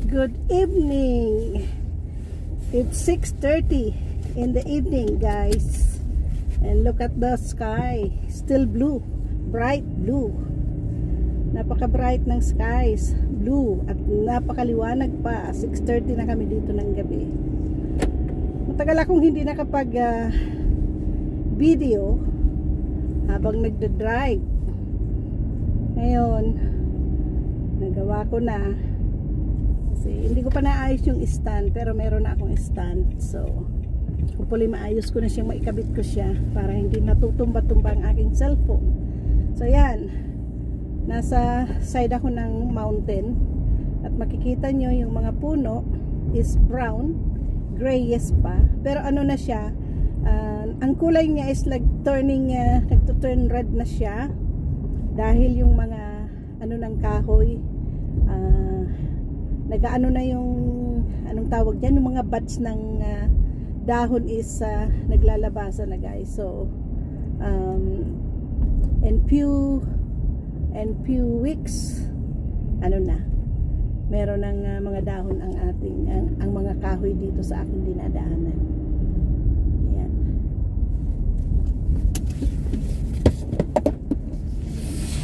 Good evening. It's 6:30 in the evening, guys. And look at the sky. Still blue. Bright blue. Napaka-bright ng skies. Blue. At napakaliwanag pa. 6:30 na kami dito ng gabi. Matagal akong hindi nakapag video habang nagda-drive. Ngayon, nagawa ko na. Kasi hindi ko pa naayos yung stand, pero meron na akong stand. So, hopefully maayos ko na siyang, maikabit ko siya para hindi natutumba-tumba ang aking cellphone. So, yan. Nasa side ako ng mountain at makikita nyo yung mga puno is brown, grayish pa. Pero ano na siya, ang kulay niya is like turning, nagtuturn red na siya dahil yung mga ano ng kahoy, nagaano na yung anong tawag dyan, yung mga buds ng dahon is naglalabasan na, guys. So in few weeks ano na, meron ng mga dahon ang ating ang mga kahoy dito sa aking dinadaanan. Yan.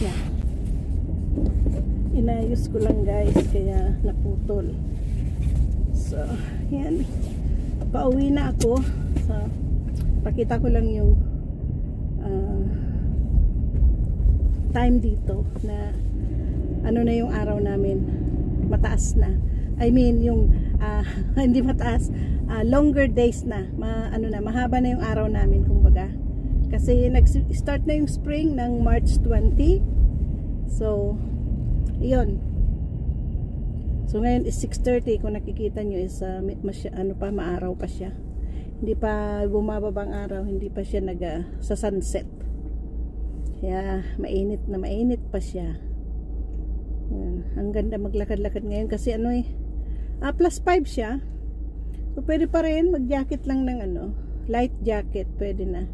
Yan. Inayos ko lang, guys, kaya naputol. So, yan. Pauwi na ako. So, pakita ko lang yung time dito na ano na yung araw namin. Mataas na. I mean, yung hindi mataas, longer days na. Mahaba na yung araw namin, kumbaga. Kasi nag-start na yung spring ng March 20. So, yun. So ngayon is 6:30. Kung nakikita nyo is maaraw pa siya. Hindi pa bumababa ang araw, hindi pa siya sa sunset. Kaya mainit na mainit pa siya. Yan. Ang ganda maglakad-lakad ngayon kasi plus 5 siya. So pwede pa rin mag-jacket lang ng light jacket, pwede na.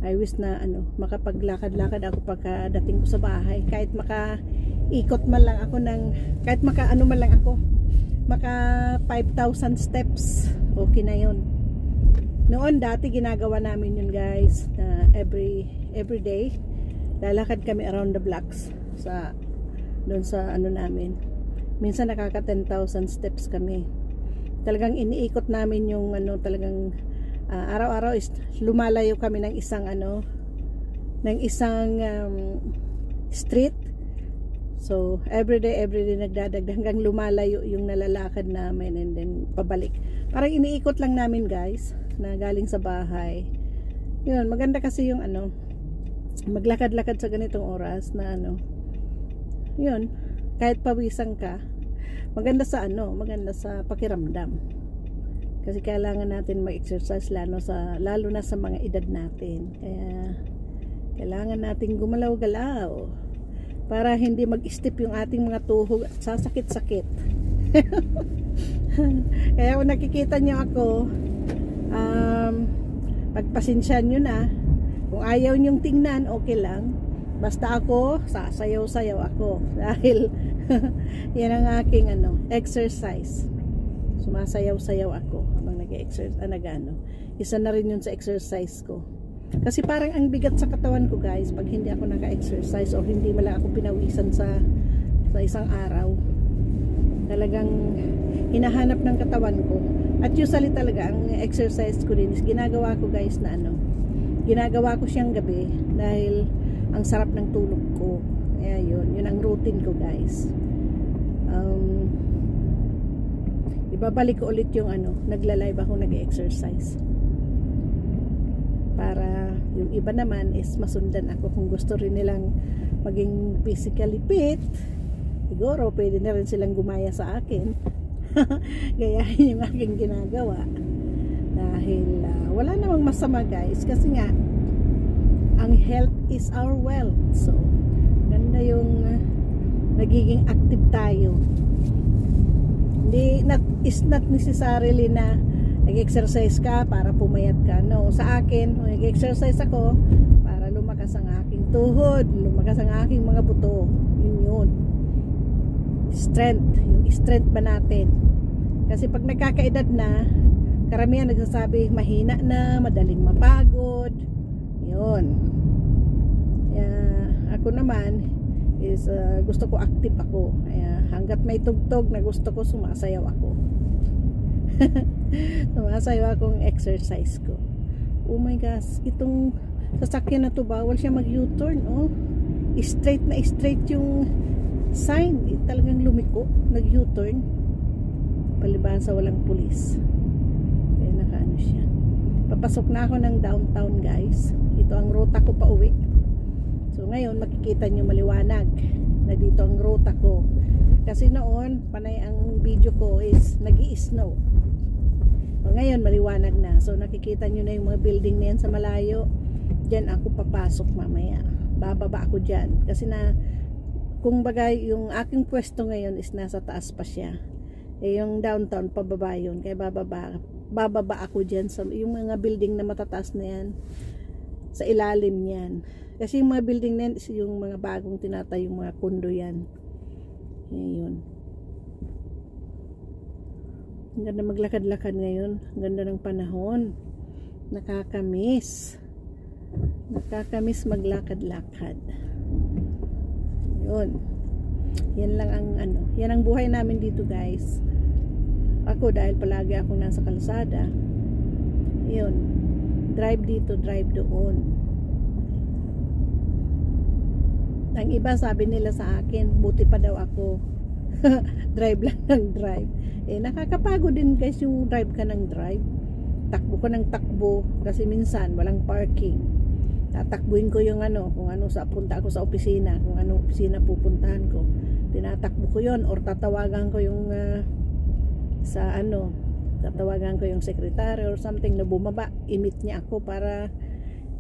I wish na makapaglakad-lakad ako pagkadating ko sa bahay, kahit makaikot man lang ako kahit maka 5,000 steps, okay na yun. Noon dati ginagawa namin yun, guys, na every day lalakad kami around the blocks doon sa namin. Minsan nakaka 10,000 steps kami. Talagang iniikot namin yung talagang araw-araw is lumalayo kami ng isang street. So everyday nagdadagdag hanggang lumalayo yung nalalakad namin, and then pabalik. Parang iniikot lang namin, guys, na galing sa bahay. Yun, maganda kasi yung maglakad-lakad sa ganitong oras na yun, kahit pawisan ka, maganda sa pakiramdam. Kasi kailangan natin mag-exercise lalo na sa mga edad natin. Kaya kailangan natin gumalaw-galaw para hindi mag-step yung ating mga tuhog at sasakit-sakit. Kaya kung nakikita nyo ako, pagpasensyahan nyo na. Kung ayaw nyong tingnan, okay lang. Basta ako, sasayaw-sayaw ako. Dahil yan ang aking exercise. Sumasayaw-sayaw ako habang nag-exercise, isa na rin yun sa exercise ko. Kasi parang ang bigat sa katawan ko, guys, pag hindi ako naka-exercise o hindi lang ako pinawisan sa isang araw. Talagang hinahanap ng katawan ko. At usually talaga ang exercise ko din is ginagawa ko, guys, na ginagawa ko siyang gabi dahil ang sarap ng tulog ko. Kaya yun ang routine ko, guys. Ibabalik ko ulit yung nagla-live ako, nag-exercise. Para yung iba naman is masundan ako kung gusto rin nilang maging physically fit. Siguro pwede na rin silang gumaya sa akin. Gayahin yung aking ginagawa. Dahil wala namang masama, guys, kasi nga ang health is our wealth. So ganda yung nagiging active tayo. It's not necessarily na nag-exercise ka para pumayat ka. No, sa akin, nag-exercise ako para lumakas ang aking tuhod, lumakas ang aking mga buto. Yun. yung strength ba natin. Kasi pag nagkakaedad na, karamihan nagsasabi mahina na, madaling mapagod. Yun. Kaya ako naman is gusto ko active ako. Kaya hanggat may tugtog na gusto ko, sumasayaw ako. Sumasayaw akong exercise ko. Oh my gosh, itong sasakyan na to, bawal siya mag U-turn. Oh, straight na straight yung sign. Talagang lumiko, nag U-turn. Palibhasa walang pulis. Kaya nakaano siya. Papasok na ako ng downtown, guys. Ito ang ruta ko pa uwi. So ngayon makikita nyo maliwanag na dito ang ruta ko. Kasi noon panay ang video ko is nag-i-snow. So ngayon maliwanag na. So nakikita nyo na yung mga building na yan sa malayo. Diyan ako papasok mamaya. Bababa ako dyan. Kasi na kung bagay yung aking pwesto ngayon is nasa taas pa siya. Eh yung downtown pababa yun. Kaya bababa ako dyan sa yung mga building na matataas na yan. Sa ilalim yan. Kasi yung mga building na yan is yung mga bagong tinatayong mga kondo yan. Ngayon. Ang ganda maglakad-lakad ngayon. Ang ganda ng panahon. Nakakamiss. Nakakamiss maglakad-lakad. Yun. Yan lang ang ano. Yan ang buhay namin dito, guys. Ako dahil palagi akong nasa kalsada. Yun. Drive dito, drive doon. Ang iba sabi nila sa akin, buti pa daw ako. Drive lang ng drive. Eh nakakapagod din, guys, yung drive ka ng drive. Takbo ko ng takbo kasi minsan walang parking. Tatakbuhin ko yung ano, kung ano sa punta ako sa opisina, kung anong opisina pupuntahan ko. Tinatakbo ko yon or tatawagan ko yung sa ano, tatawagan ko yung secretary or something na bumaba. I-meet niya ako para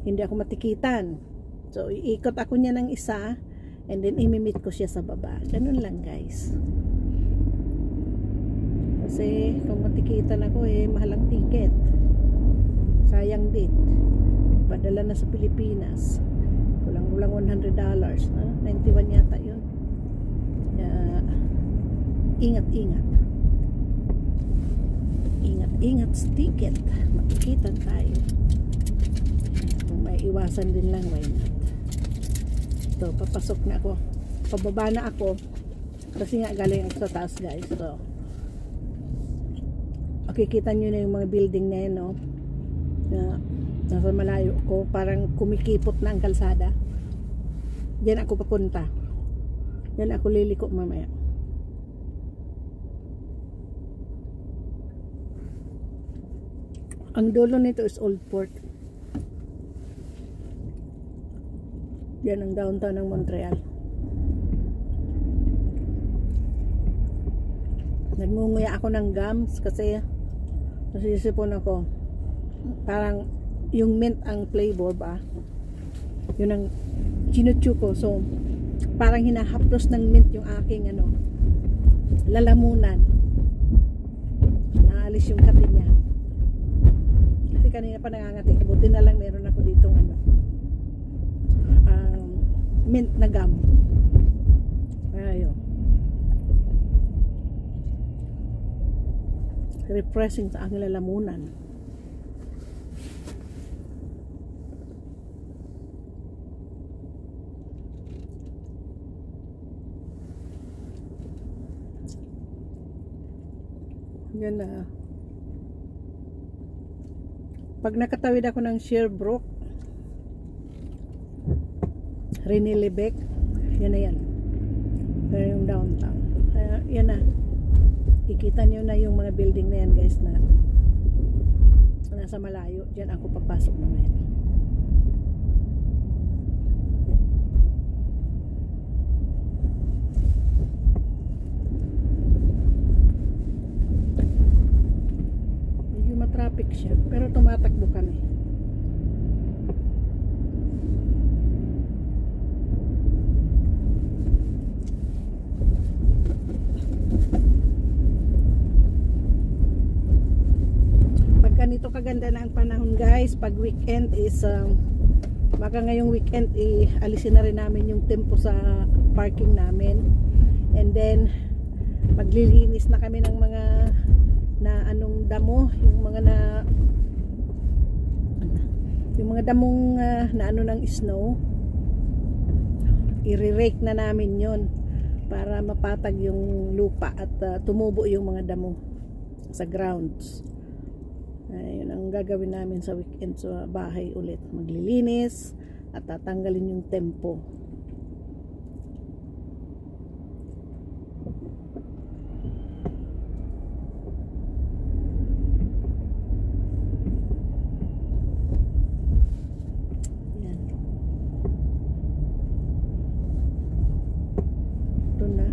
hindi ako matikitan. So, iikot ako niya ng isa and then imimit ko siya sa baba. Ganun lang, guys. Kasi kung matikitan ako mahal ang ticket. Sayang din. Padala na sa Pilipinas. Kulang-kulang $100. 91 yata yun. Ingat-ingat. Ingat-ingat sa ticket. Matikitan tayo. Kung may iwasan din lang, why not? So, papasok na ako. Pababa na ako. Kasi nga galing ako sa taas, guys. So, makikita nyo na yung mga building na yun, no? Nasa malayo ko. Parang kumikipot na ang kalsada. Diyan ako papunta. Diyan ako liliko mamaya. Ang dulo nito is Old Port. Yan ang downtown ng Montreal. Nagmunguya ako ng gums kasi nasisipon ako. Parang yung mint ang flavor ba? Yun ang chinuchu ko. So, parang hinahaplos ng mint yung aking ano, lalamunan. Naalis yung kati niya. Kasi kanina pa nangangati. Buti na lang meron ako ditong ano, mint na gum. Ayun. Refreshing sa aking lalamunan. Yan na. Pag nakatawid ako ng Sherbrooke, René Lebec, yan na yan. Kaya yung downtown. Kaya yan na. Kikita nyo na yung mga building na yan, guys, na nasa malayo. Diyan ako papasok naman. Medyo matraffic siya, pero tumatakbo kami. Ganito kaganda na ang panahon, guys. Pag weekend is baka ngayong weekend alisin na rin namin yung tempo sa parking namin, and then maglilinis na kami ng mga na anong damo, yung mga damong na ano ng snow. I-rake na namin yon para mapatag yung lupa at tumubo yung mga damo sa grounds. Ayun ang gagawin namin sa weekend sa bahay ulit. Maglilinis at tatanggalin yung tempo. Yan. Ito na.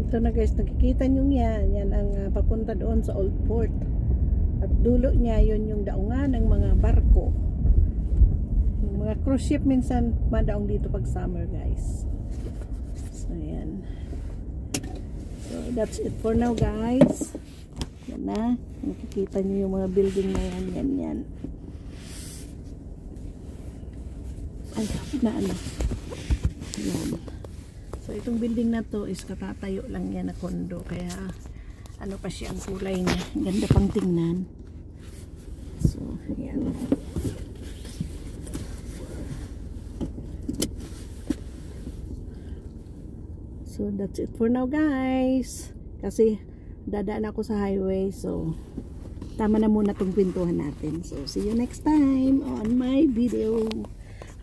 Ito na guys, nakikita nyo yan ang papunta doon sa Old Port at dulo niya yon yung daungan ng mga barko, yung mga cruise ship minsan madaong dito pag summer guys. So yan, so that's it for now guys. Yan na, nakikita nyo yung mga building na yan. Ay, na ano yan. So itong building na to is katatayo lang yan na kondo, kaya ano pa siya ang kulay niya, ganda pang tingnan. So ayan. So that's it for now guys, kasi dadaan ako sa highway, so tama na muna tong kwentuhan natin. So see you next time on my video.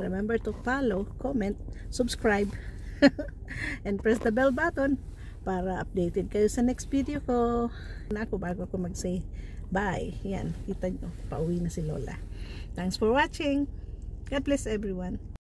Remember to follow, comment, subscribe and press the bell button para updated kayo sa next video ko. Ako bago ko mag-say bye. Yan, kita nyo, pauwi na si Lola. Thanks for watching. God bless everyone.